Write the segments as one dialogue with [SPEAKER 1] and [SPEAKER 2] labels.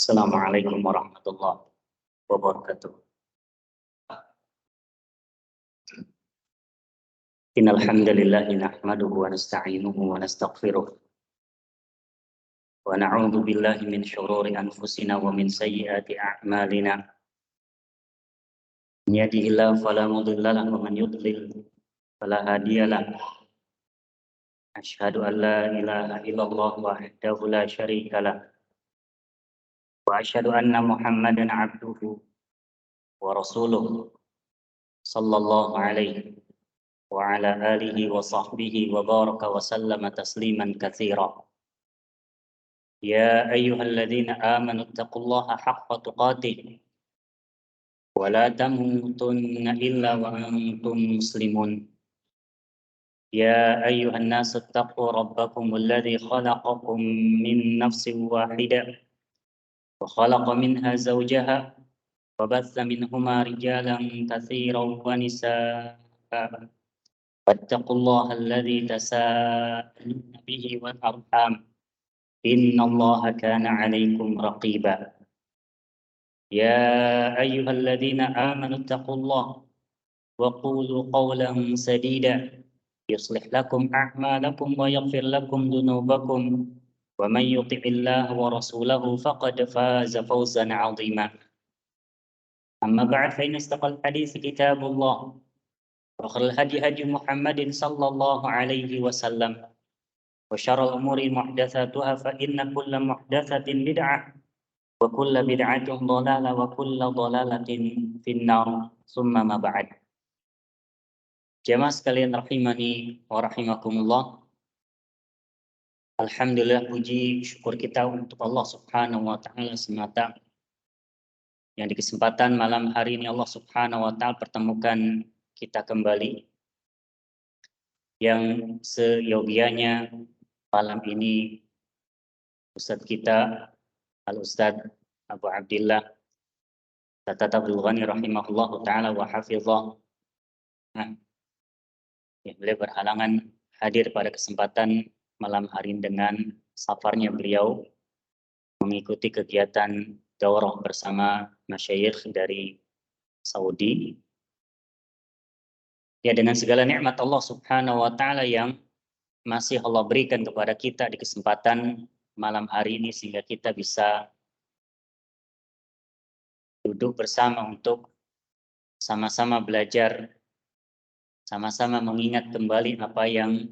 [SPEAKER 1] Assalamualaikum warahmatullahi wabarakatuh. Innal hamdalillah nahmaduhu wa nasta'inuhu wa nastaghfiruh wa na'udzu billahi min shururi anfusina wa min sayyiati a'malina. Man yahdihillahu fala mudilla lahu wa man yudlil fala hadiya lahu. Asyhadu an la ilaha illallah wahdahu la syarika lah wa asyhadu anna Muhammadan 'abduhu wa rasuluh sallallahu alaihi wa ala alihi wa sahbihi wa baraka wa sallama tasliman katsira. Ya ayyuhalladzina amanu taqullaha haqqa tuqatih wa la tamutunna illa wa antum muslimun. Ya ayyuhan nasu taqu rabbakumul ladzi khalaqakum min nafsin wahidah wa khalaqa minha zawjaha wa batha minhuma rijalan katsiran wa nisaa'a. Wattaqullaha alladzi tasaaluna bihi wal arham. Innallaha kana 'alaikum raqiba. Ya ayyuhalladzina amanu taqullaha wa qulu qawlan sadida yuslih lakum a'malakum wa yaghfir lakum dhunubakum wa man yuti'illaha wa rasulahu faqad faza fawzan 'azima. Amma ba'd, fa inna istaqal hadits kitabullah wa khairul hadi hadi Muhammadin sallallahu alaihi wasallam wa syarrul umuri muhdatsatuha fa inna kulla muhdatsatin bid'ah wa kulla bid'atin dhalalah wa kulla dhalalatin finnar. Summa ma ba'd. Jamaah sekalian rahimani wa rahimakumullah. Alhamdulillah, puji syukur kita untuk Allah Subhanahu wa taala semata yang di kesempatan malam hari ini Allah Subhanahu wa taala pertemukan kita kembali, yang seyogianya malam ini Ustadz kita Al-Ustadz Abu Abdillah Tatat Abdul Ghani rahimahullah ta'ala wa hafizah, beliau berhalangan hadir pada kesempatan malam hari ini dengan safarnya beliau mengikuti kegiatan daurah bersama masyayikh dari Saudi. Ya, dengan segala nikmat Allah Subhanahu wa taala yang masih Allah berikan kepada kita di kesempatan malam hari ini, sehingga kita bisa duduk bersama untuk sama-sama belajar, sama-sama mengingat kembali apa yang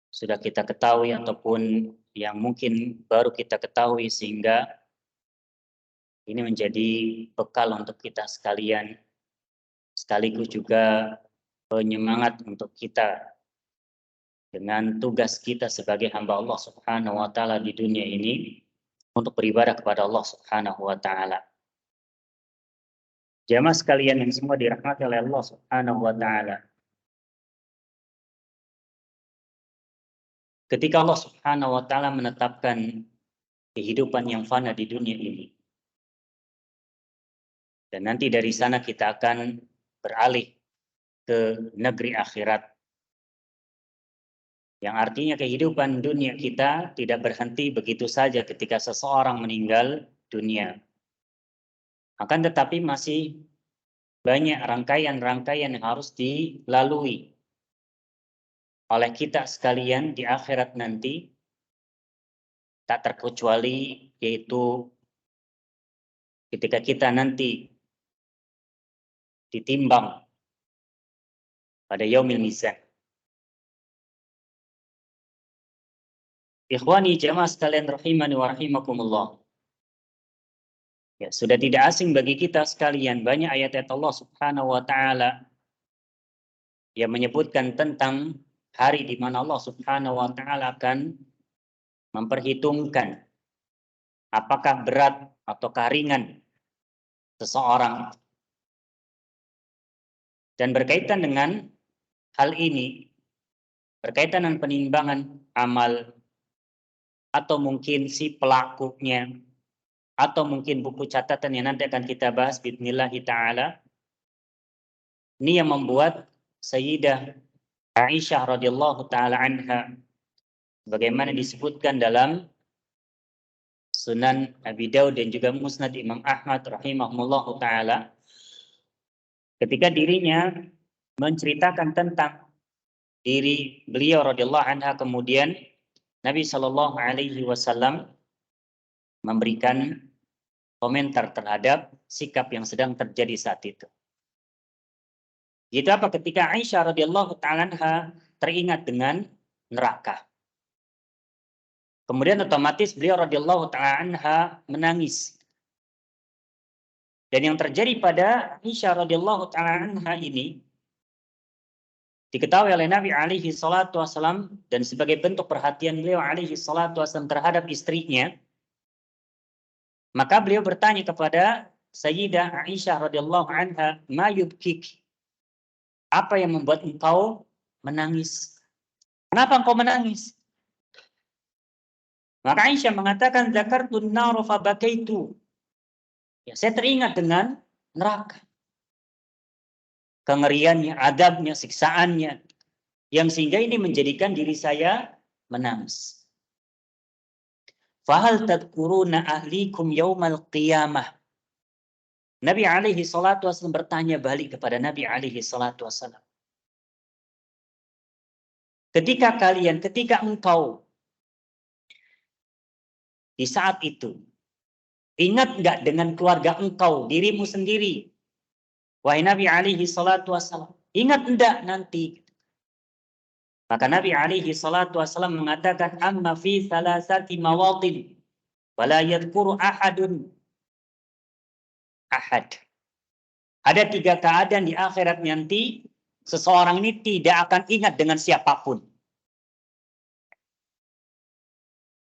[SPEAKER 1] sudah kita ketahui ataupun yang mungkin baru kita ketahui, sehingga ini menjadi bekal untuk kita sekalian, sekaligus juga penyemangat untuk kita dengan tugas kita sebagai hamba Allah Subhanahu wa taala di dunia ini untuk beribadah kepada Allah Subhanahu wa taala. Jamaah sekalian yang semua dirahmati oleh Allah Subhanahu wa taala. Ketika Allah Subhanahu wa taala menetapkan kehidupan yang fana di dunia ini, dan nanti dari sana kita akan beralih ke negeri akhirat, yang artinya kehidupan dunia kita tidak berhenti begitu saja ketika seseorang meninggal dunia. Akan tetapi masih banyak rangkaian-rangkaian yang harus dilalui oleh kita sekalian di akhirat nanti, tak terkecuali yaitu ketika kita nanti ditimbang pada yaumil mizan. Ikhwani jamaah sekalian rahimani wa rahimakumullah. Ya, sudah tidak asing bagi kita sekalian banyak ayat-ayat Allah Subhanahu wa taala yang menyebutkan tentang hari di mana Allah Subhanahu wa taala akan memperhitungkan apakah berat atau ringan seseorang. Dan berkaitan dengan hal ini, berkaitan dengan penimbangan amal, atau mungkin si pelakunya, atau mungkin buku catatan yang nanti akan kita bahas bismillahi ta'ala, ini yang membuat Sayyidah Aisyah radhiyallahu ta'ala anha, bagaimana disebutkan dalam Sunan Abi Daud dan juga Musnad Imam Ahmad rahimahumullah taala, ketika dirinya menceritakan tentang diri beliau radhiyallahu anha, kemudian Nabi Shallallahu Alaihi Wasallam memberikan komentar terhadap sikap yang sedang terjadi saat itu. Itu apa? Ketika Aisyah radhiyallahu taala anha teringat dengan neraka. Kemudian otomatis beliau radhiyallahu taala anha menangis. Dan yang terjadi pada Aisyah radhiyallahu taala anha ini diketahui oleh Nabi alaihi salatu wasallam, dan sebagai bentuk perhatian beliau alaihi salatu wasallam terhadap istrinya, maka beliau bertanya kepada Sayyidah Aisyah radhiyallahu anha, "Ma yubkik?" Apa yang membuat engkau menangis? Kenapa engkau menangis? Maka Aisyah mengatakan, "Dzakartun nar fa bakaitu." Ya, saya teringat dengan neraka. Kengeriannya, adabnya, siksaannya, yang sehingga ini menjadikan diri saya menangis. Fahal tadkuruna ahlikum yaumal qiyamah. Nabi alaihi salatu wasallam bertanya balik kepada Nabi alaihi salatu wasallam. Ketika engkau di saat itu, ingat nggak dengan keluarga engkau, dirimu sendiri? Wahai Nabi alaihi salatu wasallam, ingat enggak nanti? Maka Nabi alaihi salatu wasallam mengatakan, amma fi salasati mawatin wala yadhkuru ahadun ahad. Ada 3 keadaan di akhirat nanti seseorang ini tidak akan ingat dengan siapapun.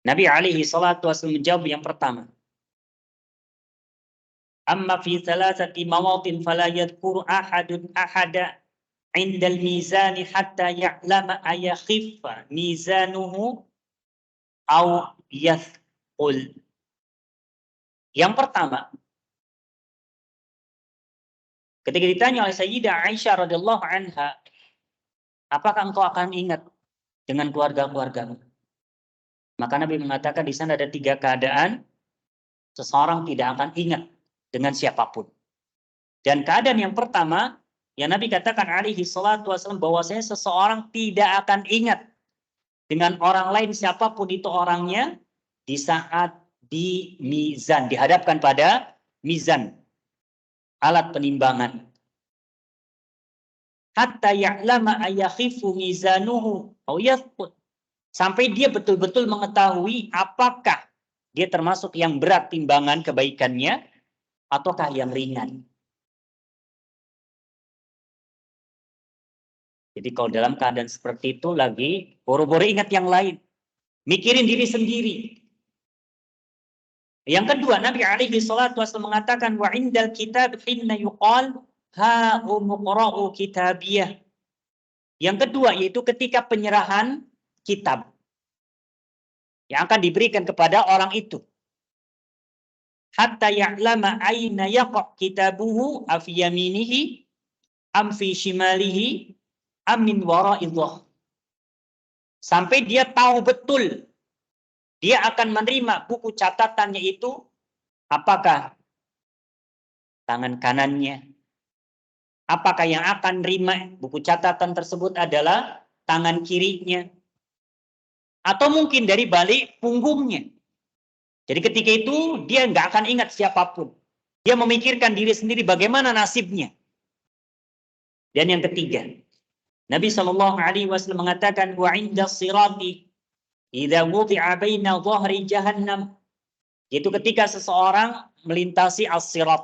[SPEAKER 1] Nabi alaihi salatu wasallam menjawab yang pertama, amma fi salasati mawatin fala yadhkuru ahadun ahada indal mizani hatta ya'lama ayakhiffa mizanuhu aw yathqul. Yang pertama, ketika ditanya oleh Sayyidah Aisyah radhiyallahu anha, apakah engkau akan ingat dengan keluarga-keluargamu? Maka Nabi mengatakan di sana ada 3 keadaan seseorang tidak akan ingat dengan siapapun. Dan keadaan yang pertama, yang Nabi katakan alaihi salatu wasallam, bahwasanya seseorang tidak akan ingat dengan orang lain siapapun itu orangnya di saat di mizan, dihadapkan pada mizan, alat penimbangan. Hatta ya'lama ayakhifu mizanuhu aw yathqut. Sampai dia betul-betul mengetahui apakah dia termasuk yang berat timbangan kebaikannya ataukah yang ringan. Jadi kalau dalam keadaan seperti itu lagi boro-boro ingat yang lain, mikirin diri sendiri. Yang kedua, Nabi alaihi salatu wasallam mengatakan, wa indal kitab hinna yuqal ha umqra'u kitabiyah. Yang kedua yaitu ketika penyerahan kitab yang akan diberikan kepada orang itu. Hatta ya'lama aina yaqa' kitabuhu afi yaminihi am fi shimalihi am min wara'idh. Sampai dia tahu betul dia akan menerima buku catatannya itu apakah tangan kanannya, apakah yang akan menerima buku catatan tersebut adalah tangan kirinya, atau mungkin dari balik punggungnya. Jadi ketika itu dia nggak akan ingat siapapun. Dia memikirkan diri sendiri bagaimana nasibnya. Dan yang ketiga, Nabi Shallallahu Alaihi Wasallam mengatakan, wa inda sirati idza wudi'a baina dhahri jahannam. Yaitu ketika seseorang melintasi as-sirat.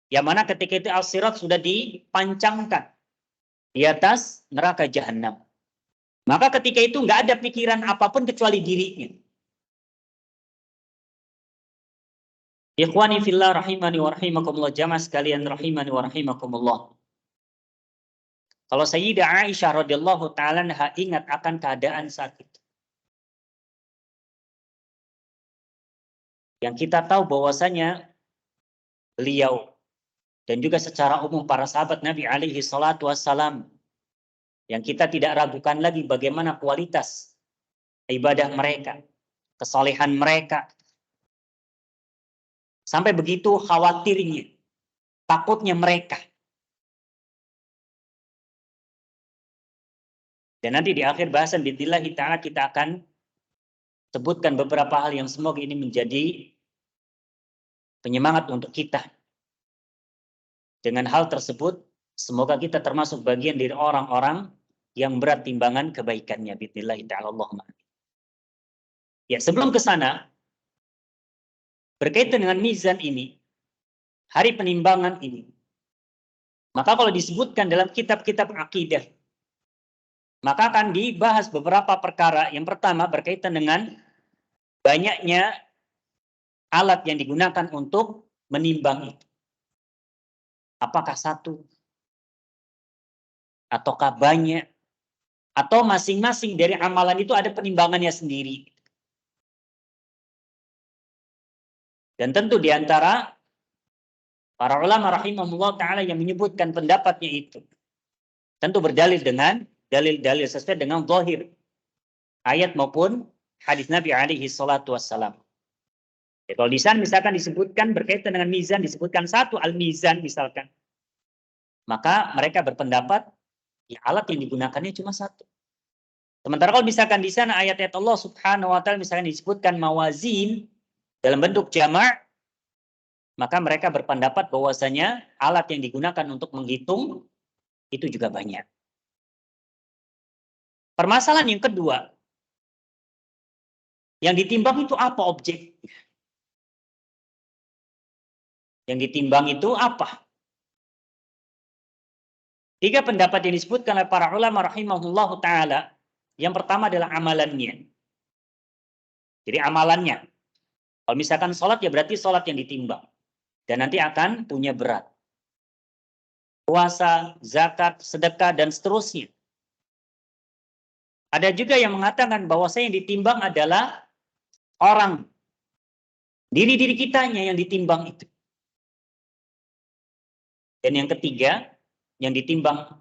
[SPEAKER 1] Yang mana ketika itu as-sirat sudah dipancangkan di atas neraka jahanam. Maka ketika itu nggak ada pikiran apapun kecuali dirinya. Ikhwani fillah rahimani wa rahimakumullah, jamaah sekalian rahimani wa rahimakumullah. Kalau Sayyidah Aisyah radhiyallahu taala anha ingat akan keadaan saat itu, yang kita tahu bahwasanya beliau dan juga secara umum para sahabat Nabi alaihi salatu wassalam, yang kita tidak ragukan lagi bagaimana kualitas ibadah mereka, kesolehan mereka, Sampai begitu khawatirnya, takutnya mereka. Dan nanti di akhir bahasan bidzillahi ta'ala kita akan sebutkan beberapa hal yang semoga ini menjadi penyemangat untuk kita. Dengan hal tersebut, semoga kita termasuk bagian dari orang-orang yang berat timbangan kebaikannya. Bidzillahi ta'ala, Allahumma. Ya, sebelum ke sana, berkaitan dengan mizan ini, hari penimbangan ini, maka kalau disebutkan dalam kitab-kitab akidah, maka akan dibahas beberapa perkara. Yang pertama berkaitan dengan banyaknya alat yang digunakan untuk menimbang itu. Apakah satu? Ataukah banyak? Atau masing-masing dari amalan itu ada penimbangannya sendiri? Dan tentu di antara para ulama rahimahullah ta'ala yang menyebutkan pendapatnya itu, tentu berdalil dengan dalil-dalil sesuai dengan zahir ayat maupun hadis Nabi alaihi salatu wassalam. Ya, kalau di sana misalkan disebutkan berkaitan dengan mizan, disebutkan satu al-mizan misalkan, maka mereka berpendapat ya alat yang digunakannya cuma satu. Sementara kalau misalkan di sana ayat-ayat Allah subhanahu wa ta'ala misalkan disebutkan mawazin dalam bentuk jama', maka mereka berpendapat bahwasanya alat yang digunakan untuk menghitung itu juga banyak. Permasalahan yang kedua, yang ditimbang itu apa objeknya? Yang ditimbang itu apa? Tiga pendapat yang disebutkan oleh para ulama rahimahullah ta'ala. Yang pertama adalah amalannya. Jadi amalannya. Kalau misalkan sholat ya berarti sholat yang ditimbang. Dan nanti akan punya berat. Puasa, zakat, sedekah, dan seterusnya. Ada juga yang mengatakan bahwa yang ditimbang adalah orang. Diri-diri kitanya yang ditimbang itu. Dan yang ketiga, yang ditimbang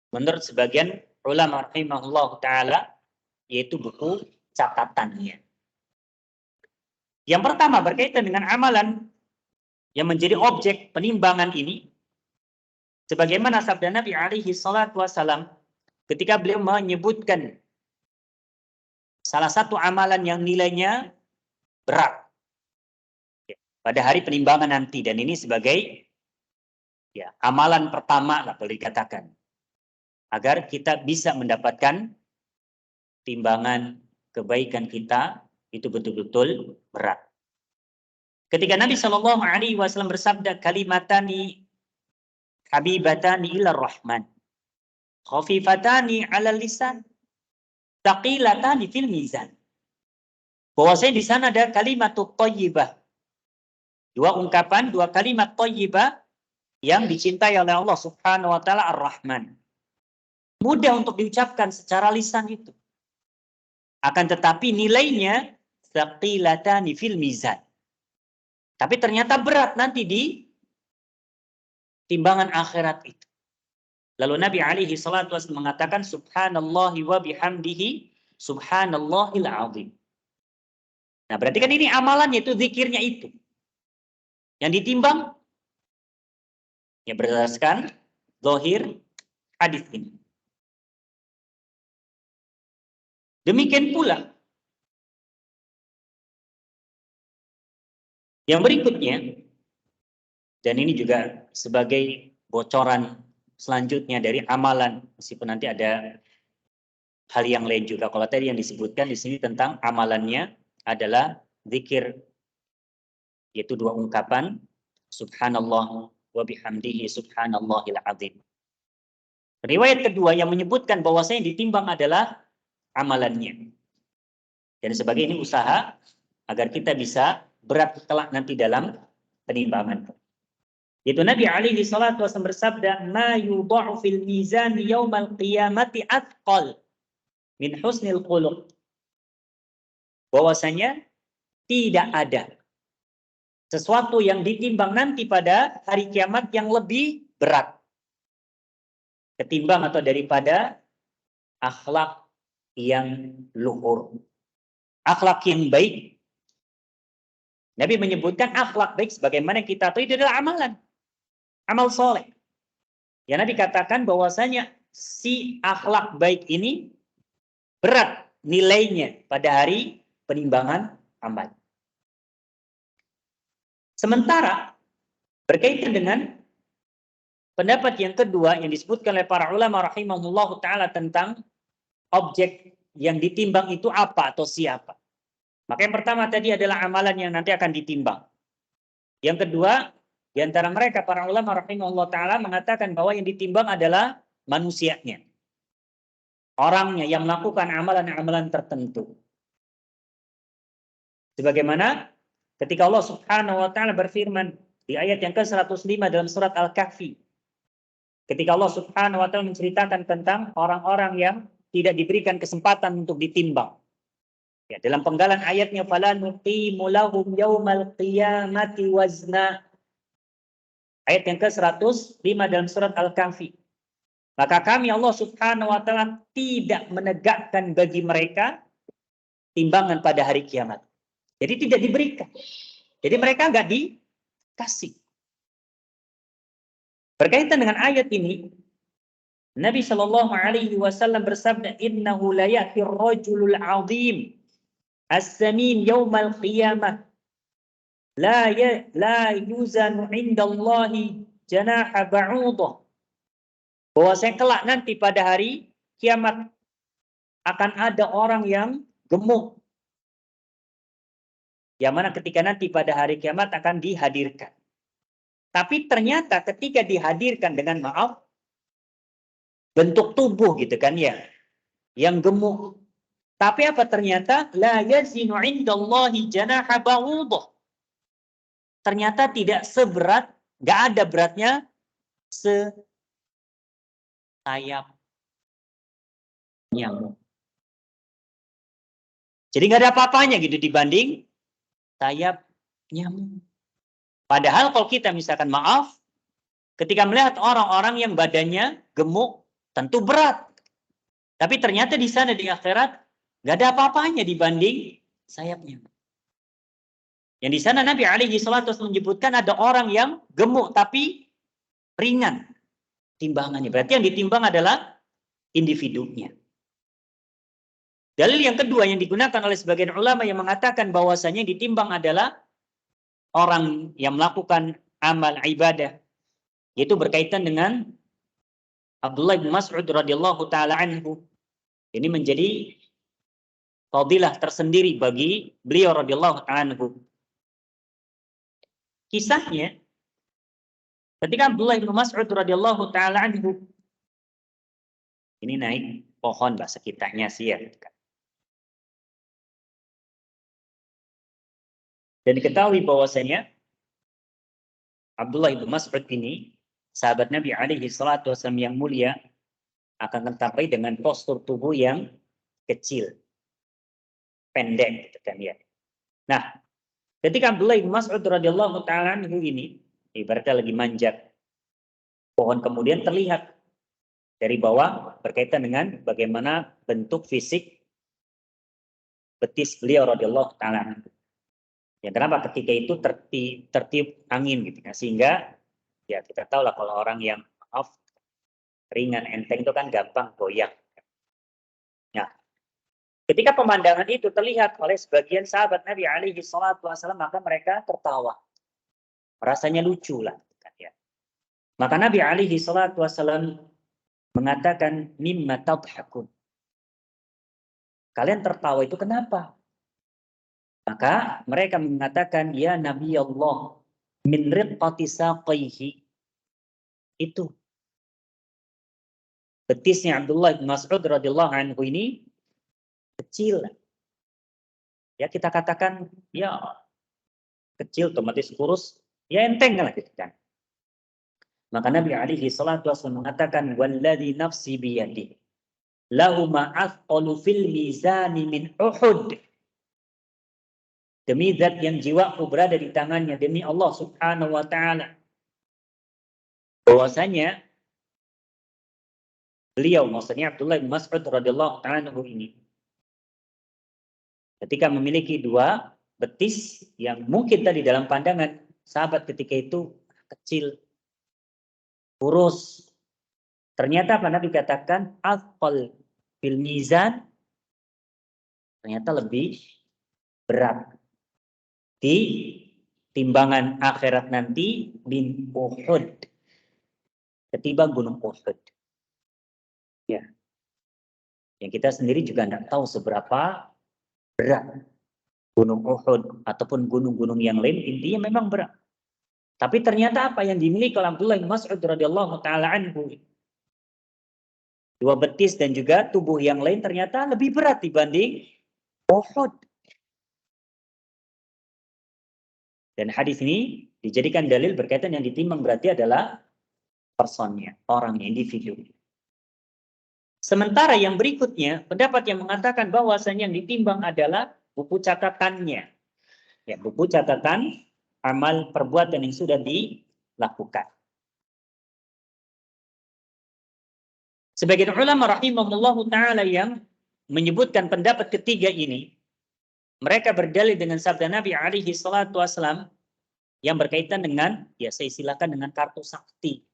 [SPEAKER 1] menurut sebagian ulama rahimahullah ta'ala, yaitu buku catatannya. Yang pertama berkaitan dengan amalan yang menjadi objek penimbangan ini, sebagaimana sabda Nabi alaihi salatu wassalam ketika beliau menyebutkan salah satu amalan yang nilainya berat pada hari penimbangan nanti, dan ini sebagai ya amalan pertama lah boleh dikatakan agar kita bisa mendapatkan timbangan kebaikan kita itu betul-betul berat. Ketika Nabi Shallallahu Alaihi Wasallam bersabda kalimatani habibatani ilar rahman, khafifatani ala lisan, taqilatani fil mizan. Bahwasanya di sana ada kalimat thayyibah, dua ungkapan, dua kalimat thayyibah yang dicintai oleh Allah Subhanahu Wa Taala Ar-Rahman. Mudah untuk diucapkan secara lisan itu, akan tetapi nilainya taqilatani fil mizan. Tapi ternyata berat nanti di timbangan akhirat itu. Lalu Nabi alaihi salatu wasallam mengatakan subhanallahi wa bihamdihi subhanallahil azim. Nah, berarti kan ini amalannya itu zikirnya itu. Yang ditimbang ya berdasarkan zahir hadis ini. Demikian pula yang berikutnya, dan ini juga sebagai bocoran selanjutnya dari amalan, meskipun nanti ada hal yang lain juga. Kalau tadi yang disebutkan di sini tentang amalannya adalah zikir, yaitu dua ungkapan, subhanallah wa bihamdihi subhanallahil azim. Riwayat kedua yang menyebutkan bahwasanya ditimbang adalah amalannya. Dan sebagai ini usaha agar kita bisa berat kelak nanti dalam penimbangan. Itu Nabi alaihi salatu wasallam bersabda, "Ma yudha'u fil mizan yaumal qiyamati athqal min husnil khuluq." Bahwasanya tidak ada sesuatu yang ditimbang nanti pada hari kiamat yang lebih berat ketimbang atau daripada akhlak yang luhur. Akhlak yang baik Nabi menyebutkan akhlak baik sebagaimana kita tahu itu adalah amalan, amal soleh. Ya, Nabi katakan bahwasanya si akhlak baik ini berat nilainya pada hari penimbangan amal. Sementara berkaitan dengan pendapat yang kedua yang disebutkan oleh para ulama rahimahullah taala tentang objek yang ditimbang itu apa atau siapa. Maka yang pertama tadi adalah amalan yang nanti akan ditimbang. Yang kedua, di antara mereka para ulama rahimahullah taala mengatakan bahwa yang ditimbang adalah manusianya. Orangnya yang melakukan amalan-amalan tertentu. Sebagaimana ketika Allah Subhanahu wa taala berfirman di ayat yang ke-105 dalam surat Al-Kahfi. Ketika Allah Subhanahu wa taala menceritakan tentang orang-orang yang tidak diberikan kesempatan untuk ditimbang. Ya, dalam penggalan ayatnya fala nuqimu lahum yaumal qiyamati wazna. Ayat yang ke-105 dalam surat Al-Kahfi. Maka kami Allah Subhanahu wa taala tidak menegakkan bagi mereka timbangan pada hari kiamat. Jadi tidak diberikan. Jadi mereka enggak dikasih. Berkaitan dengan ayat ini, Nabi Shallallahu Alaihi Wasallam bersabda, Innahu la ya'ti ar-rajulul 'azim as-samin yaumal qiyamah la yuzanu 'inda Allahi janaha ba'udah. Bahwa saya kelak nanti pada hari kiamat akan ada orang yang gemuk. Yang mana ketika nanti pada hari kiamat akan dihadirkan. Tapi ternyata ketika dihadirkan dengan maaf, bentuk tubuh gitu kan ya, yang gemuk. Tapi apa ternyata? La yazinu 'indallahi janaha ba'udah. Ternyata tidak seberat, nggak ada beratnya sayap nyamuk. Jadi nggak ada apa-apanya gitu dibanding sayap nyamuk. Padahal kalau kita misalkan maaf, ketika melihat orang-orang yang badannya gemuk, tentu berat. Tapi ternyata di sana di akhirat nggak ada apa-apanya dibanding sayapnya. Yang di sana Nabi alaihi salatu wasallam menyebutkan ada orang yang gemuk tapi ringan timbangannya. Berarti yang ditimbang adalah individunya. Dalil yang kedua yang digunakan oleh sebagian ulama yang mengatakan bahwasanya yang ditimbang adalah orang yang melakukan amal ibadah. Yaitu berkaitan dengan Abdullah bin Mas'ud radhiyallahu taala anhu. Ini menjadi fadilah tersendiri bagi beliau radhiyallahu taala anhu. Kisahnya ketika Abdullah bin Mas'ud radhiyallahu taala anhu ini naik pohon bahasa kitanya sih ya. Dan diketahui bahwasanya Abdullah bin Mas'ud ini sahabat Nabi alaihi salatu wasallam yang mulia akan mencapai dengan postur tubuh yang kecil, pendek gitu kan ya. Nah, ketika Abdullah bin Mas'ud radhiyallahu taala anhu ini ibaratnya lagi manjat pohon, kemudian terlihat dari bawah berkaitan dengan bagaimana bentuk fisik betis beliau radhiyallahu taala anhu. Ya, kenapa ketika itu tertiup angin gitu ya, sehingga ya kita tahu lah kalau orang yang maaf ringan enteng itu kan gampang goyang. Nah, ketika pemandangan itu terlihat oleh sebagian sahabat Nabi alaihi salatu wasallam, maka mereka tertawa. Rasanya lucu lah kan ya. Maka Nabi alaihi salatu wasallam mengatakan mimma tadhakun. Kalian tertawa itu kenapa? Maka mereka mengatakan ya Nabi Allah min riqqati saqaihi. Itu betisnya Abdullah bin Mas'ud radhiyallahu anhu ini kecil. Ya kita katakan ya kecil otomatis kurus, ya enteng lah gitu kan. Maka Nabi alaihi salatu wasallam mengatakan walladzi nafsi biyadi lahu ma athqalu fil mizani min Uhud. Demi zat yang jiwaku berada di tangannya, demi Allah Subhanahu wa taala, bahwasanya beliau, maksudnya Abdullah bin Mas'ud radhiyallahu taala anhu ini, ketika memiliki dua betis yang mungkin tadi dalam pandangan sahabat ketika itu kecil, kurus. Ternyata apa Nabi katakan, aqal fil mizan, ternyata lebih berat di timbangan akhirat nanti min Uhud, ketimbang gunung Uhud. Ya, yang kita sendiri juga tidak tahu seberapa berat gunung Uhud ataupun gunung-gunung yang lain, intinya memang berat. Tapi ternyata apa yang dimiliki oleh Abdullah bin Mas'ud radhiyallahu taala anhu, dua betis dan juga tubuh yang lain ternyata lebih berat dibanding Uhud. Dan hadis ini dijadikan dalil berkaitan yang ditimbang berarti adalah personnya, orangnya, individu. Sementara yang berikutnya, pendapat yang mengatakan bahwasanya yang ditimbang adalah buku catatannya. Ya, buku catatan amal perbuatan yang sudah dilakukan. Sebagian ulama rahimahullahu ta'ala yang menyebutkan pendapat ketiga ini, mereka berdalil dengan sabda Nabi alaihi salatu wassalam yang berkaitan dengan, ya saya silakan dengan kartu sakti.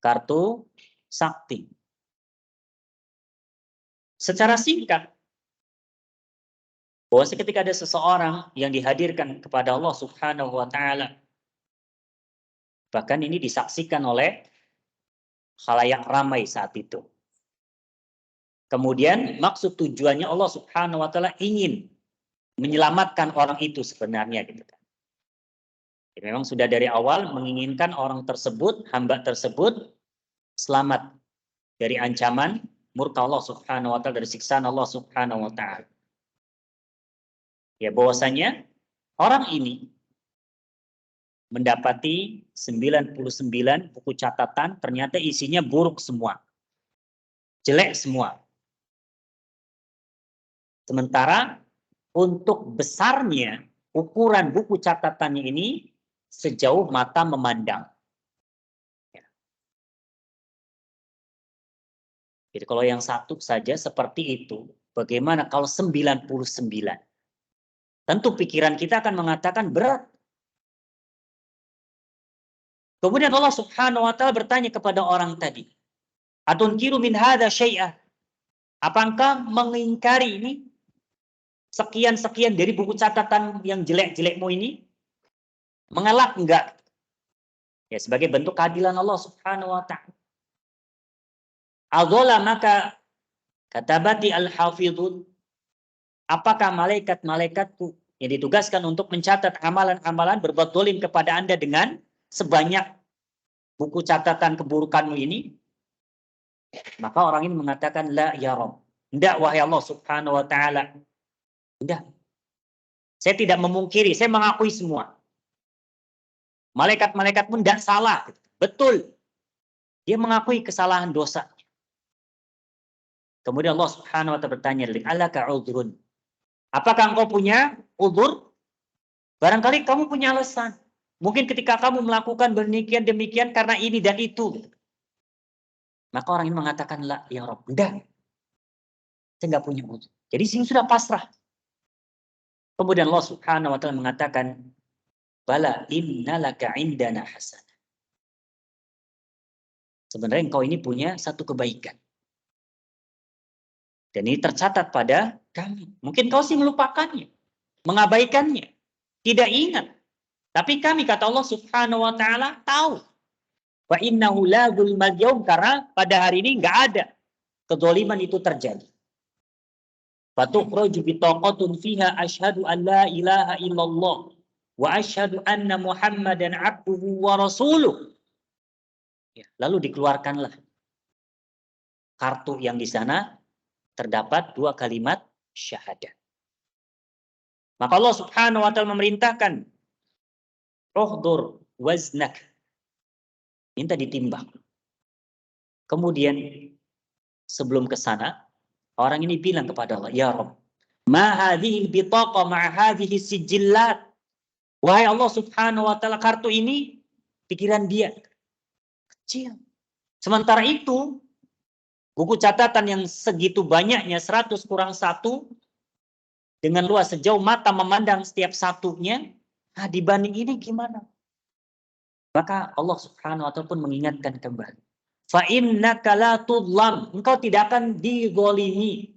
[SPEAKER 1] Kartu sakti. Secara singkat, bahwa ketika ada seseorang yang dihadirkan kepada Allah Subhanahu wa taala, bahkan ini disaksikan oleh khalayak ramai saat itu. Kemudian maksud tujuannya Allah Subhanahu wa taala ingin menyelamatkan orang itu sebenarnya gitu kan. Jadi memang sudah dari awal menginginkan orang tersebut, hamba tersebut selamat dari ancaman murka Allah Subhanahu wa taala, dari siksaan Allah Subhanahu wa taala. Ya, bahwasanya orang ini mendapati 99 buku catatan, ternyata isinya buruk semua. Jelek semua. Sementara untuk besarnya, ukuran buku catatannya ini sejauh mata memandang. Ya. Jadi kalau yang satu saja seperti itu, bagaimana kalau 99? Tentu pikiran kita akan mengatakan berat. Kemudian Allah Subhanahu wa taala bertanya kepada orang tadi, "Atunkiru min hadza syai'ah?" Apakah mengingkari ini sekian-sekian dari buku catatan yang jelek-jelekmu ini? Mengelak enggak? Ya, sebagai bentuk keadilan Allah Subhanahu wa taala. Adzola maka katabati al-hafidun. Apakah malaikat-malaikatku yang ditugaskan untuk mencatat amalan-amalan berbuat dolim kepada Anda dengan sebanyak buku catatan keburukanmu ini? Maka orang ini mengatakan, la ya Rabb. Tidak, wahai Allah Subhanahu wa taala. Tidak. Saya tidak memungkiri, saya mengakui semua. Malaikat-malaikat pun tidak salah. Betul. Dia mengakui kesalahan dosa. Kemudian Allah Subhanahu wa taala bertanya, "Alaka udhrun?" Apakah engkau punya uzur? Barangkali kamu punya alasan. Mungkin ketika kamu melakukan demikian karena ini dan itu. Maka orang ini mengatakan, la ya Rabb, enggak. Saya enggak punya uzur. Jadi sini sudah pasrah. Kemudian Allah Subhanahu wa taala mengatakan, bala innalaka indana hasanah. Sebenarnya engkau ini punya satu kebaikan. Dan ini tercatat pada kami. Mungkin kau sih melupakannya, mengabaikannya, tidak ingat. Tapi kami, kata Allah Subhanahu wa taala, tahu. Wa innahu la dzulmal yaum, karena pada hari ini enggak ada kezaliman itu terjadi. Fatukhraju bitaqatun fiha asyhadu an la ilaha illallah wa asyhadu anna Muhammadan abduhu wa rasuluh. Ya, lalu dikeluarkanlah kartu yang di sana terdapat 2 kalimat syahadat. Maka Allah Subhanahu wa taala memerintahkan, ukhdur waznak. Minta ditimbang. Kemudian sebelum ke sana, orang ini bilang kepada Allah, ya Rabb, ma hadhihi al-bitaqa ma hadhihi sijillat. Wahai Allah Subhanahu wa taala, kartu ini pikiran dia kecil. Sementara itu, buku catatan yang segitu banyaknya 100 kurang 1 dengan luas sejauh mata memandang setiap satunya, nah dibanding ini gimana? Maka Allah Subhanahu wa Ta'ala pun mengingatkan kembali. Fa innaka la tudlam, engkau tidak akan digolimi.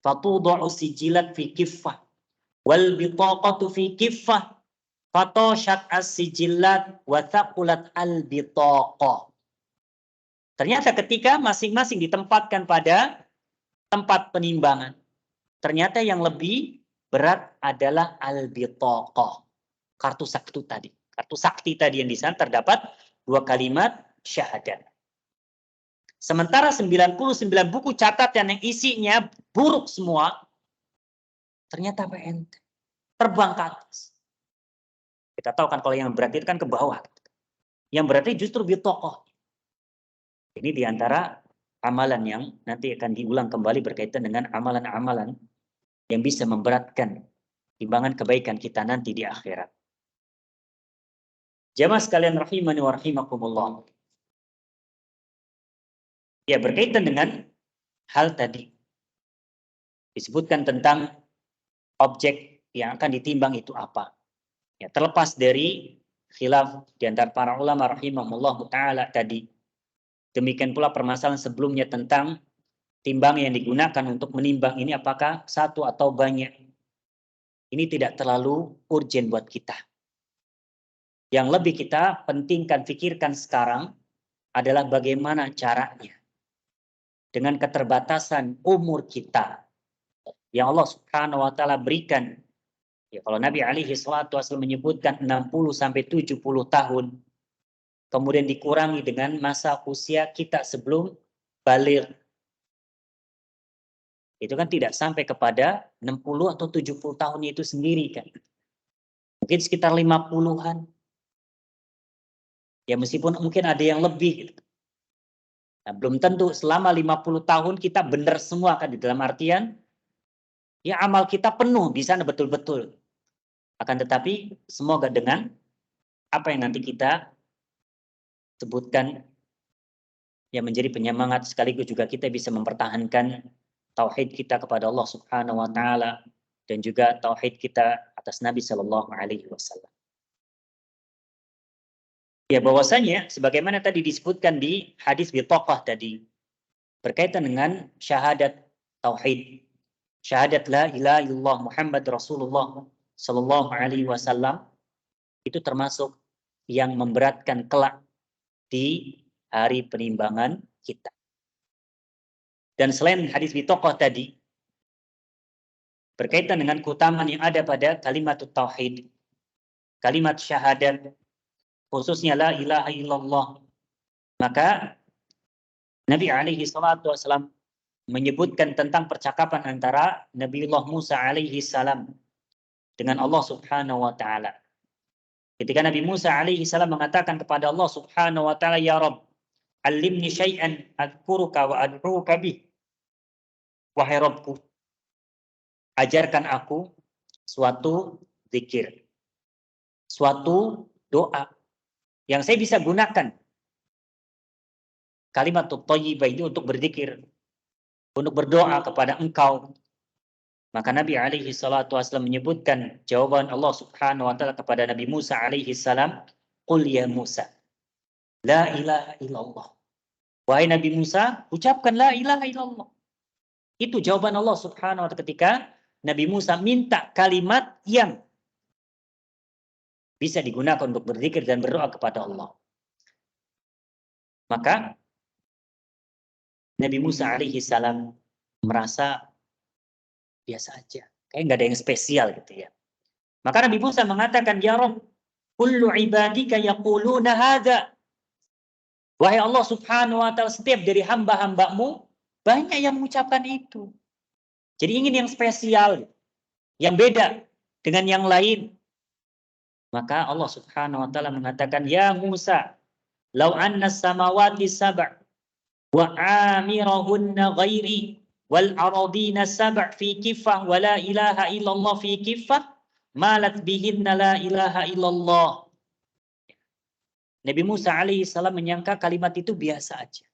[SPEAKER 1] Fatudu'u sijilat fi kiffah wal bitaqatu fi kiffah fatoshat as-sijilat wa thaqulat al-bitaqah. Ternyata ketika masing-masing ditempatkan pada tempat penimbangan, ternyata yang lebih berat adalah al-bitaqah, kartu sakti tadi. Kartu sakti tadi yang di sana terdapat 2 kalimat syahadat. Sementara 99 buku catatan yang isinya buruk semua, ternyata apa ente? Terbang ke atas. Kita tahu kan kalau yang berat itu kan ke bawah. Yang berarti justru bitaqah. Ini diantara amalan yang nanti akan diulang kembali berkaitan dengan amalan-amalan yang bisa memberatkan timbangan kebaikan kita nanti di akhirat. Jamaah sekalian rahimani wa rahimakumullah. Ya, berkaitan dengan hal tadi. Disebutkan tentang objek yang akan ditimbang itu apa. Ya, terlepas dari khilaf di antara para ulama rahimahullah ta'ala tadi. Demikian pula permasalahan sebelumnya tentang timbang yang digunakan untuk menimbang ini apakah satu atau banyak. Ini tidak terlalu urgent buat kita. Yang lebih kita pentingkan, pikirkan sekarang adalah bagaimana caranya. Dengan keterbatasan umur kita yang Allah Subhanahu wa Ta'ala berikan. Ya, kalau Nabi alaihi salatu wasallam menyebutkan 60 sampai 70 tahun, kemudian dikurangi dengan masa usia kita sebelum baligh. Itu kan tidak sampai kepada 60 atau 70 tahun itu sendiri kan. Mungkin sekitar 50-an. Ya meskipun mungkin ada yang lebih gitu. Nah, belum tentu selama 50 tahun kita benar semua kan, di dalam artian ya amal kita penuh di sana betul-betul. Akan tetapi semoga dengan apa yang nanti kita sebutkan yang menjadi penyemangat, sekaligus juga kita bisa mempertahankan tauhid kita kepada Allah Subhanahu wa Ta'ala dan juga tauhid kita atas Nabi Shallallahu Alaihi Wasallam. Ya, bahwasanya sebagaimana tadi disebutkan di hadis bitaqah tadi berkaitan dengan syahadat tauhid, syahadat la ilaha illallah Muhammad Rasulullah Shallallahu Alaihi Wasallam, itu termasuk yang memberatkan kelak di hari penimbangan kita. Dan selain hadis bitaqah tadi berkaitan dengan keutamaan yang ada pada kalimat tauhid, kalimat syahadat, khususnya la ilaha illallah, maka Nabi alaihi salatu wasallam menyebutkan tentang percakapan antara Nabiullah Musa alaihi salam dengan Allah Subhanahu wa Ta'ala. Ketika Nabi Musa alaihi salam mengatakan kepada Allah Subhanahu wa Ta'ala, "Ya Rabb, allimni syai'an adkuruka wa ad'uka bih." Wahai Rabbku, ajarkan aku suatu zikir, suatu doa yang saya bisa gunakan. Kalimat thayyibah ini untuk berzikir, untuk berdoa kepada Engkau. Maka Nabi alaihi salatu wasallam menyebutkan jawaban Allah Subhanahu wa Ta'ala kepada Nabi Musa alaihi salam, "Qul ya Musa, la ilaha illallah." Wahai Nabi Musa, ucapkan la ilaha illallah. Itu jawaban Allah Subhanahu wa Ta'ala ketika Nabi Musa minta kalimat yang bisa digunakan untuk berzikir dan berdoa kepada Allah. Maka Nabi Musa alaihi salam merasa biasa aja, kayak nggak ada yang spesial gitu ya. Maka Nabi Musa mengatakan, "Ya Rabb, kullu ibadika yaquluna hadza." Wahai Allah Subhanahu wa Ta'ala, setiap dari hamba-hambamu banyak yang mengucapkan itu. Jadi ingin yang spesial, yang beda dengan yang lain. Maka Allah Subhanahu wa Ta'ala mengatakan, "Ya Musa, law anna samawati sab' wa amirahunna ghairi wal aradina sab' fi kiffah wa la ilaha illallah fi kiffah malat bihinna la ilaha illallah." Nabi Musa alaihi salam menyangka kalimat itu biasa aja.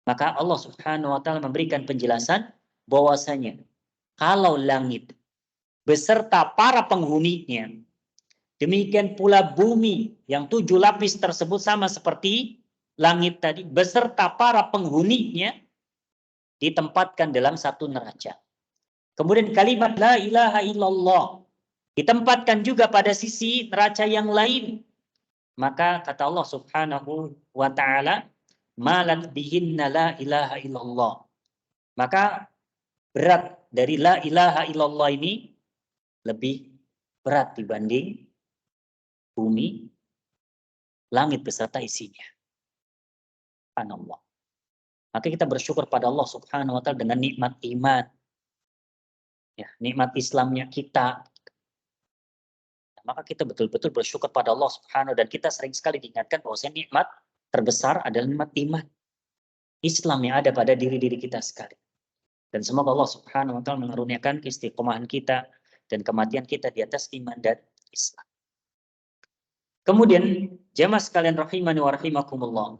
[SPEAKER 1] Maka Allah Subhanahu wa Ta'ala memberikan penjelasan bahwasanya kalau langit beserta para penghuninya. Demikian pula bumi yang 7 lapis tersebut sama seperti langit tadi, beserta para penghuninya ditempatkan dalam satu neraca. Kemudian kalimat la ilaha illallah ditempatkan juga pada sisi neraca yang lain. Maka kata Allah Subhanahu wa taala, malat bihinna la ilaha illallah. Maka berat dari la ilaha illallah ini lebih berat dibanding bumi, langit beserta isinya. Subhanallah. Maka kita bersyukur pada Allah Subhanahu wa taala dengan nikmat iman. Ya, nikmat Islamnya kita. Maka kita betul-betul bersyukur pada Allah Subhanahu, dan kita sering sekali diingatkan bahwa nikmat terbesar adalah nikmat iman. Islam yang ada pada diri-diri kita sekali. Dan semoga Allah Subhanahu wa taala mengaruniakan keistiqomahan kita dan kematian kita di atas iman dan Islam. Kemudian jamaah sekalian rahimani wa rahimakumullah.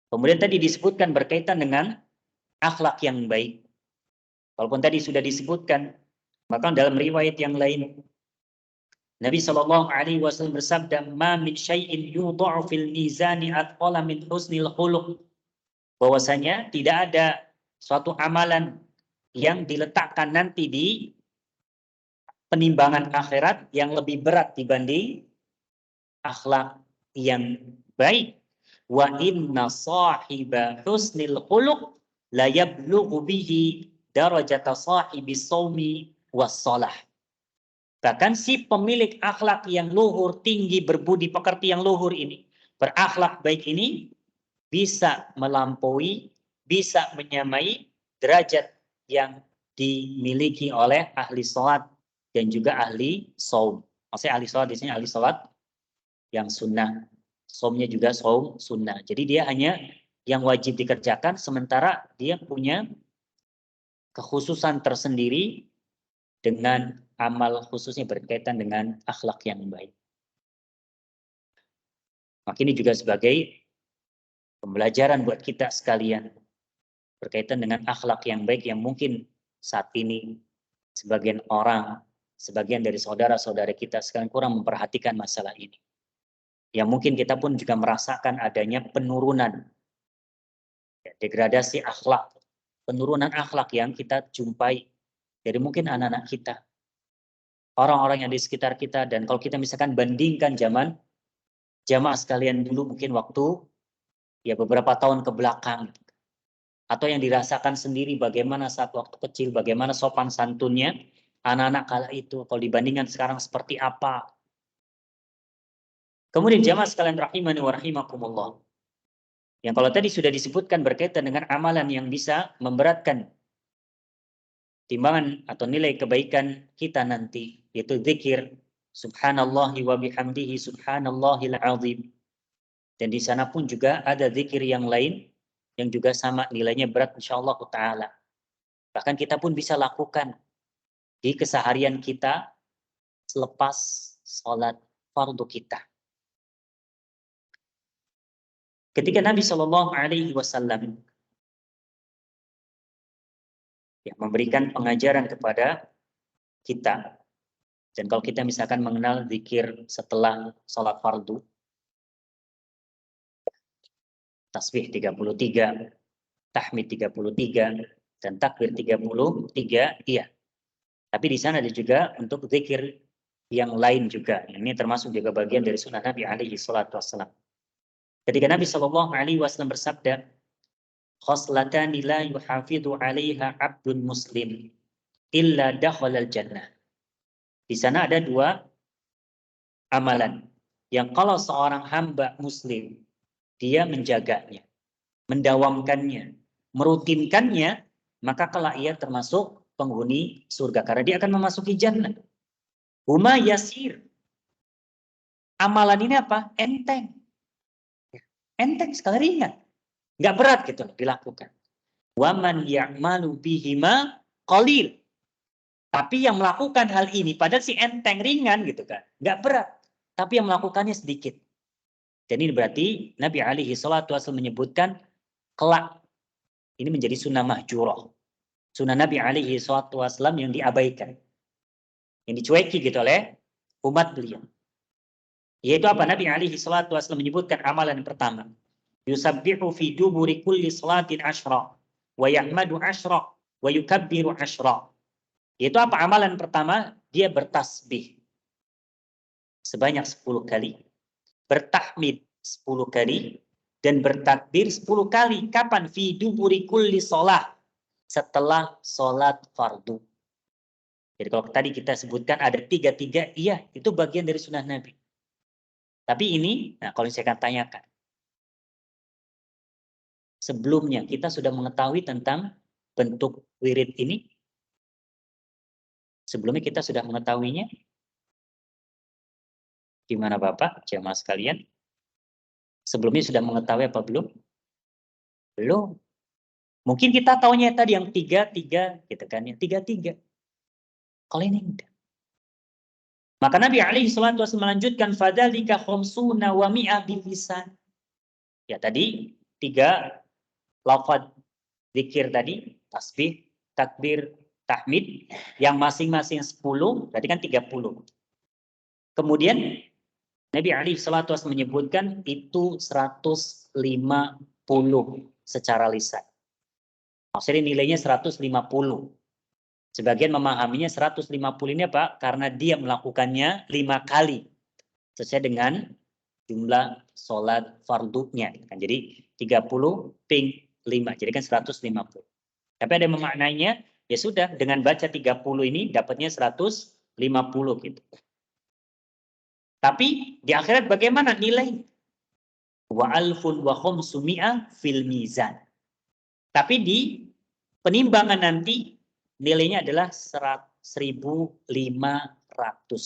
[SPEAKER 1] Kemudian tadi disebutkan berkaitan dengan akhlak yang baik. Walaupun tadi sudah disebutkan, maka dalam riwayat yang lain Nabi Shallallahu Alaihi Wasallam bersabda, "Ma min syai'in yudha'u fil mizani atqala min husnil khuluq." Bahwasanya tidak ada suatu amalan yang diletakkan nanti di penimbangan akhirat yang lebih berat dibanding akhlak yang baik. Wa inna sahiba husnil khuluq la yablughu bihi darajata sahibi shaumi was shalah. Bahkan si pemilik akhlak yang luhur, tinggi, berbudi pekerti yang luhur ini, berakhlak baik ini, bisa melampaui, bisa menyamai derajat yang dimiliki oleh ahli sholat dan juga ahli saum. Maksudnya ahli sholat di sini ahli sholat yang sunnah, saumnya juga saum sunnah. Jadi dia hanya yang wajib dikerjakan, sementara dia punya kekhususan tersendiri dengan amal khususnya berkaitan dengan akhlak yang baik. Maka ini juga sebagai pembelajaran buat kita sekalian berkaitan dengan akhlak yang baik yang mungkin saat ini sebagian orang, sebagian dari saudara-saudara kita sekarang kurang memperhatikan masalah ini. Yang mungkin kita pun juga merasakan adanya penurunan, degradasi akhlak, penurunan akhlak yang kita jumpai dari mungkin anak-anak kita, orang-orang yang di sekitar kita. Dan kalau kita misalkan bandingkan zaman jamaah sekalian dulu, mungkin waktu ya beberapa tahun ke belakang, atau yang dirasakan sendiri bagaimana saat waktu kecil, bagaimana sopan santunnya anak-anak kala itu, kalau dibandingkan sekarang seperti apa. Kemudian jamaah sekalian rahimani wa rahimakumullah, yang kalau tadi sudah disebutkan berkaitan dengan amalan yang bisa memberatkan timbangan atau nilai kebaikan kita nanti, yaitu zikir subhanallahi wa bihamdihi subhanallahil azim. Dan di sana pun juga ada zikir yang lain yang juga sama nilainya berat insyaallah taala. Bahkan kita pun bisa lakukan di keseharian kita selepas sholat fardu kita. Ketika Nabi Shallallahu Alaihi Wasallam memberikan pengajaran kepada kita, dan kalau kita misalkan mengenal zikir setelah sholat fardu, tasbih 33, tahmid 33, dan takbir 33, iya. Tapi di sana ada juga untuk zikir yang lain juga. Ini termasuk juga bagian dari sunnah Nabi alaihi salatu wassalam. Ketika Nabi Shallallahu Alaihi Wasallam bersabda, khoslatani la yuhafidhu 'alaiha 'abdun muslim illa dakhalal jannah. Di sana ada dua amalan yang kalau seorang hamba muslim dia menjaganya, mendawamkannya, merutinkannya, maka kelak ia termasuk penghuni surga karena dia akan memasuki jannah. Huma yasir. Amalan ini apa? Enteng. Enteng sekali, ringan. Nggak berat gitu dilakukan. Waman ya'malu bihima qalil. Tapi yang melakukan hal ini padahal si enteng, ringan gitu kan. Nggak berat. Tapi yang melakukannya sedikit. Dan ini berarti Nabi alaihi salatu wasallam menyebutkan kelak ini menjadi sunnah mahjurah. Sunnah Nabi alaihi salatu wasallam yang diabaikan. yang dicueki gitu oleh umat beliau. Yaitu apa? Nabi alaihi salatu wasallam menyebutkan amalan yang pertama. Yusabbihu fi duburi kulli salatin asyra wa yahmadu asyra wa yukabbiru asyra. Yaitu apa? Amalan pertama, dia bertasbih sebanyak 10 kali, bertahmid 10 kali, dan bertakbir 10 kali. Kapan? Fi duburi kulli shalah, setelah sholat fardu. Jadi kalau tadi kita sebutkan ada 3-3, iya, itu bagian dari sunnah Nabi. Tapi ini, nah kalau saya akan tanyakan, sebelumnya kita sudah mengetahui tentang bentuk wirid ini? Sebelumnya kita sudah mengetahuinya? Gimana Bapak, jemaah sekalian? Sebelumnya sudah mengetahui apa belum? Belum. Mungkin kita taunya tadi yang 3-3, gitu kan, yang 3-3. Kalau ini enggak. Maka Nabi alaihi salatu wasallam melanjutkan fadzalika khamsuna wa mi'a bil lisan. Ya tadi 3 lafaz zikir tadi, tasbih, takbir, tahmid, yang masing-masing 10, berarti kan 30. Kemudian Nabi alaihi salatu wasallam menyebutkan itu 150 secara lisan. Maksudnya nilainya 150. Sebagian memahaminya 150 ini apa? Karena dia melakukannya 5 kali. Sesuai dengan jumlah sholat fardunya. Jadi 30 ping 5. Jadi kan 150. Tapi ada yang memaknainya, ya sudah dengan baca 30 ini dapatnya 150 gitu. Tapi di akhirat bagaimana nilai? Wa alfun wa khomsumi'a fil mizan. Tapi di penimbangan nanti nilainya adalah 1.500.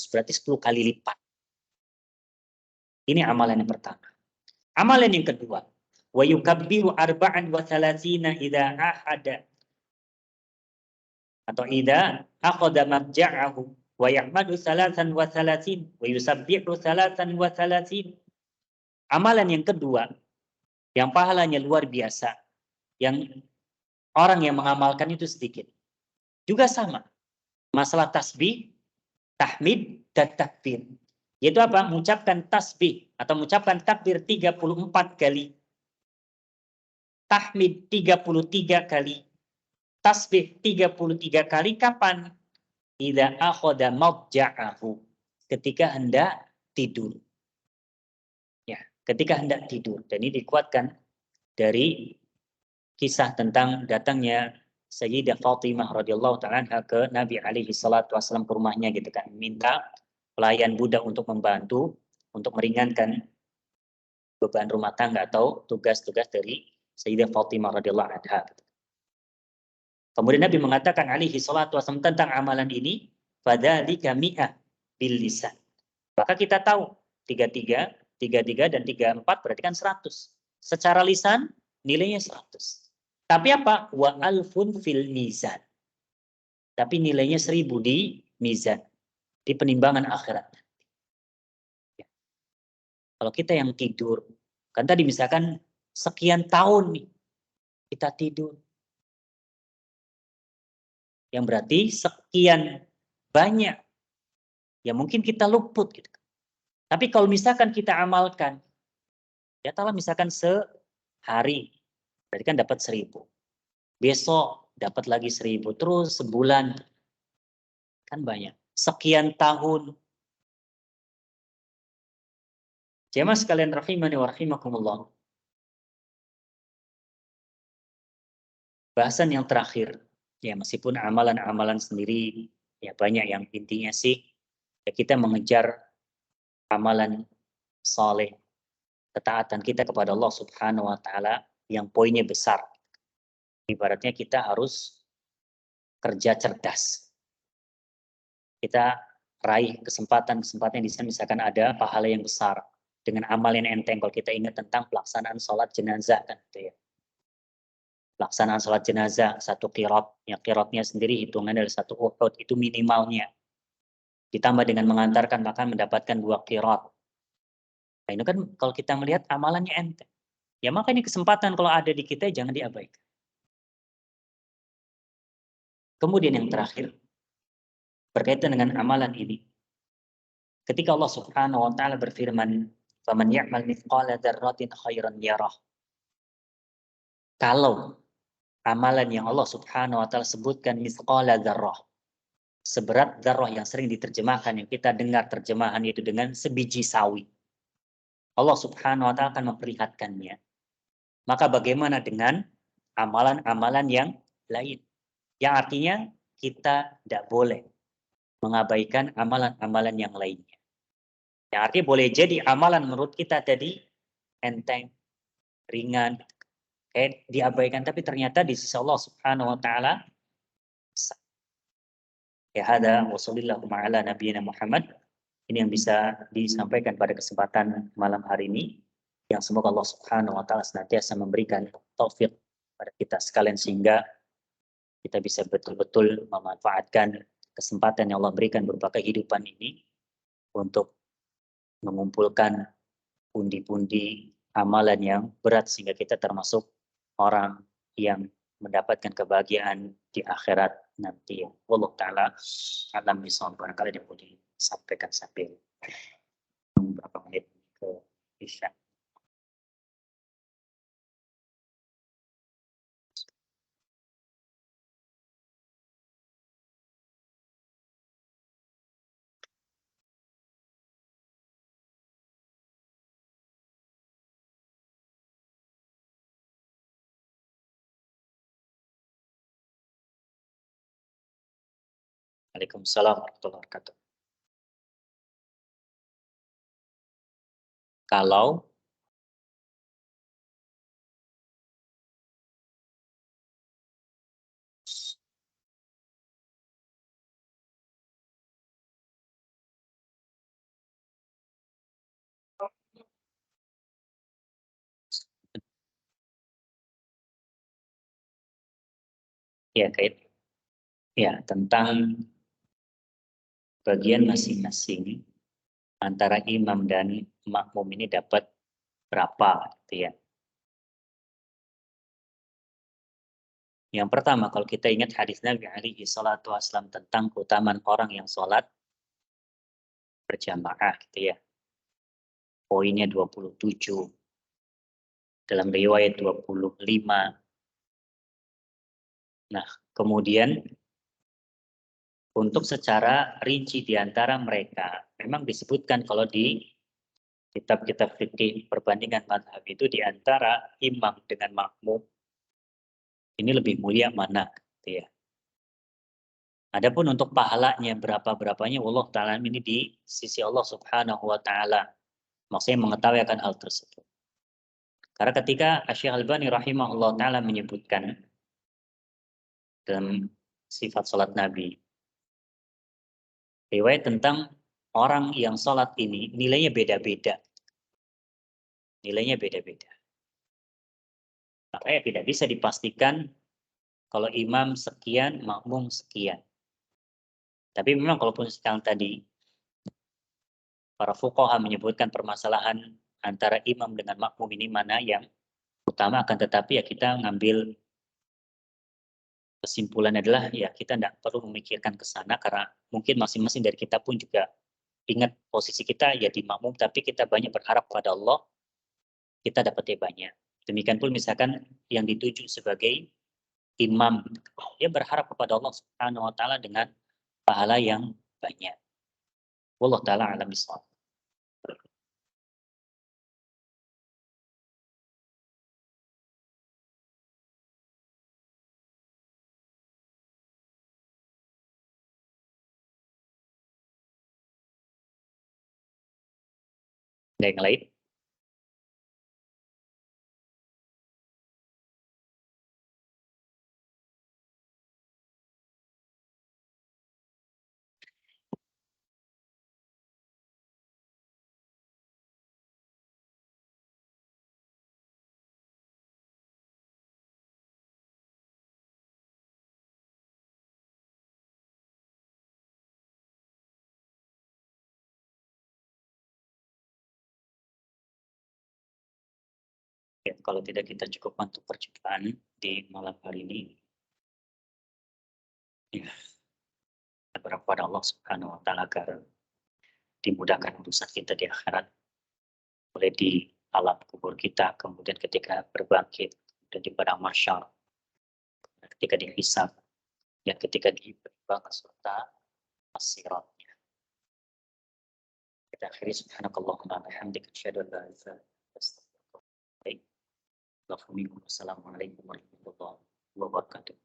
[SPEAKER 1] Berarti 10 kali lipat. Ini amalan yang pertama. Amalan yang kedua. Wa yukabbiru arba'an wa thalathina idza ahada. Atau idza akhadha marja'ahu. Wa yahmadu thalathan wa thalathin. Wa yusabbihu thalathan wa thalathin. Amalan yang kedua. Yang pahalanya luar biasa. Yang orang yang mengamalkan itu sedikit. Juga sama. Masalah tasbih, tahmid, dan takbir. Yaitu apa? Mengucapkan tasbih atau mengucapkan takbir 34 kali. Tahmid 33 kali. Tasbih 33 kali. Kapan? Idza akhadha madja'ahu. Ketika hendak tidur. Ya, ketika hendak tidur. Dan ini dikuatkan dari kisah tentang datangnya Sayyidah Fatimah radhiyallahu taala ke Nabi alaihi salatu wasallam ke rumahnya gitu kan, minta pelayan budak untuk membantu untuk meringankan beban rumah tangga atau tugas-tugas dari Sayyidah Fatimah radhiyallahu anha. Kemudian Nabi mengatakan alaihi salatu wasallam tentang amalan ini, fadzalika mi'ah bil lisan. Maka kita tahu 33, 33 dan 34 berarti kan 100. Secara lisan nilainya 100. Tapi apa? Wa alfun fil mizan. Tapi nilainya 1000 di mizan. Di penimbangan akhirat. Ya. Kalau kita yang tidur, kan tadi misalkan sekian tahun nih kita tidur. Yang berarti sekian banyak. Ya mungkin kita luput gitu. Tapi kalau misalkan kita amalkan, ya tahu misalkan sehari, berarti kan dapat 1000. Besok dapat lagi 1000, terus sebulan kan banyak. Sekian tahun. Jemaah sekalian rahimani wa rahimakumullah. Bahasan yang terakhir, ya meskipun amalan-amalan sendiri ya banyak, yang intinya sih ya kita mengejar amalan saleh, ketaatan kita kepada Allah Subhanahu wa taala yang poinnya besar. Ibaratnya kita harus kerja cerdas. Kita raih kesempatan-kesempatan di sana, misalkan ada pahala yang besar dengan amal yang enteng. Kalau kita ingat tentang pelaksanaan sholat jenazah kan gitu ya. Pelaksanaan sholat jenazah satu qirat, ya qiratnya sendiri hitungan dari satu Uhud itu minimalnya. Ditambah dengan mengantarkan maka mendapatkan 2 qirat. Nah ini kan kalau kita melihat amalannya enteng. Ya maka ini kesempatan kalau ada di kita jangan diabaikan. Kemudian yang terakhir, berkaitan dengan amalan ini. Ketika Allah Subhanahu wa taala berfirman, "Faman ya'mal mithqala dzarratin khairan yarah." Kalau amalan yang Allah Subhanahu wa taala sebutkan mithqala dzarrah, seberat dzarrah yang sering diterjemahkan, yang kita dengar terjemahan itu dengan sebiji sawi. Allah Subhanahu wa taala akan memperlihatkannya. Maka bagaimana dengan amalan-amalan yang lain? Yang artinya kita tidak boleh mengabaikan amalan-amalan yang lainnya. Yang artinya boleh jadi amalan menurut kita tadi enteng, ringan, diabaikan, tapi ternyata di sisi Allah Subhanahu wa taala ya hada wa sallallahu ala nabiyina Muhammad. Ini yang bisa disampaikan pada kesempatan malam hari ini, yang semoga Allah Subhanahu wa taala senantiasa memberikan taufik pada kita sekalian sehingga kita bisa betul-betul memanfaatkan kesempatan yang Allah berikan berupa kehidupan ini untuk mengumpulkan pundi-pundi amalan yang berat sehingga kita termasuk orang yang mendapatkan kebahagiaan di akhirat nanti. Wallahu taala alam bisawab. Barangkali yang mau disampaikan sambil beberapa menit ke Isya. Waalaikumsalam warahmatullahi wabarakatuh. Kalau ya tentang bagian masing-masing antara imam dan makmum ini dapat berapa gitu ya. Yang pertama, kalau kita ingat hadis Nabi alaihi salatu wasallam tentang keutamaan orang yang sholat berjamaah gitu ya. Poinnya 27, dalam riwayat 25. Nah, kemudian untuk secara rinci di antara mereka, memang disebutkan kalau di kitab-kitab fikih perbandingan mazhab itu di antara imam dengan makmum ini lebih mulia mana gitu ya. Adapun untuk pahalanya berapa-berapanya Allah taala ini di sisi Allah Subhanahu wa taala. Maksudnya mengetahui akan hal tersebut. Karena ketika Asy-Syaikh Al-Albani rahimahullah taala menyebutkan dalam sifat salat Nabi, riwayat tentang orang yang salat ini nilainya beda-beda. Nilainya beda-beda. Makanya tidak bisa dipastikan kalau imam sekian, makmum sekian. Tapi memang kalaupun sekarang tadi para fuqaha menyebutkan permasalahan antara imam dengan makmum ini mana yang utama, akan tetapi ya kita ngambil kesimpulan adalah ya kita tidak perlu memikirkan ke sana karena mungkin masing-masing dari kita pun juga ingat posisi kita ya di makmum, tapi kita banyak berharap pada Allah, kita dapatnya banyak. Demikian pun misalkan yang dituju sebagai imam, dia berharap kepada Allah Subhanahu wa taala dengan pahala yang banyak. Wallahu taala alam bisawab. Ada yang lain? Ya, kalau tidak kita cukup untuk perjumpaan di malam hari ini. Ya. berharap pada Allah Subhanahu wa taala agar dimudahkan urusan kita di akhirat, boleh di alam kubur kita, kemudian ketika berbangkit, dan di padang mahsyar, ketika dihisab, dan ketika diberikan serta as-sirat. Kita akhiri subhanakallahumma wa bihamdika asyhadu an la ilaha illa anta astaghfiruka wa atubu ilaik. Assalamualaikum warahmatullahi wabarakatuh.